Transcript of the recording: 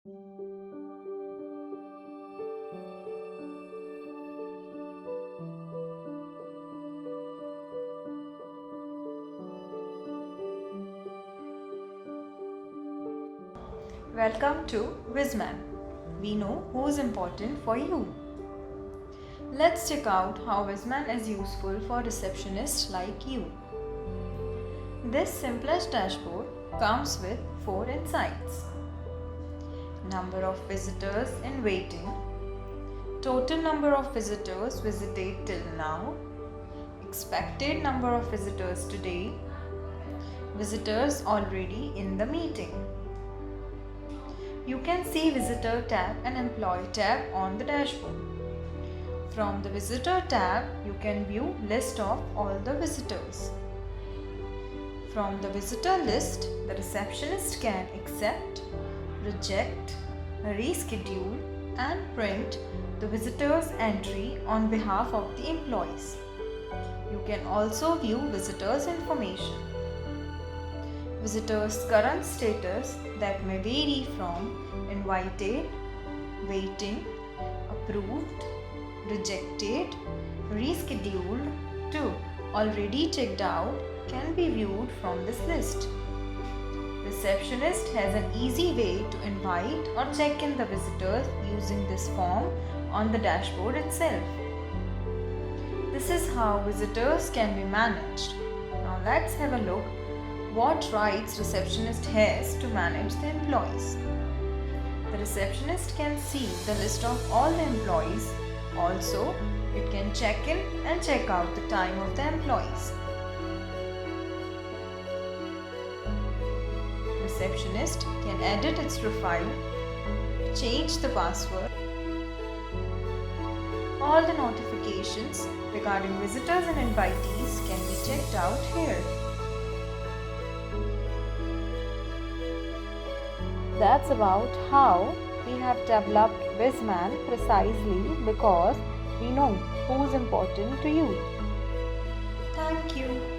Welcome to VizMan. We know who's important for you. Let's check out how VizMan is useful for receptionists like you. This simplest dashboard comes with 4 insights: number of visitors in waiting, total number of visitors visited till now, expected number of visitors today, visitors already in the meeting. You can see Visitor tab and Employee tab on the dashboard. From the Visitor tab, you can view list of all the visitors. From the visitor list, the receptionist can accept, reject, reschedule, and print the visitor's entry on behalf of the employees. You can also view visitors' information. Visitors' current status that may vary from invited, waiting, approved, rejected, rescheduled to already checked out can be viewed from this list. Receptionist has an easy way to invite or check in the visitors using this form on the dashboard itself. This is how visitors can be managed. Now let's have a look what rights receptionist has to manage the employees. The receptionist can see the list of all the employees. Also, it can check in and check out the time of the employees. Receptionist can edit its profile, change the password. All the notifications regarding visitors and invitees can be checked out here. That's about how we have developed VizMan precisely because we know who's important to you. Thank you.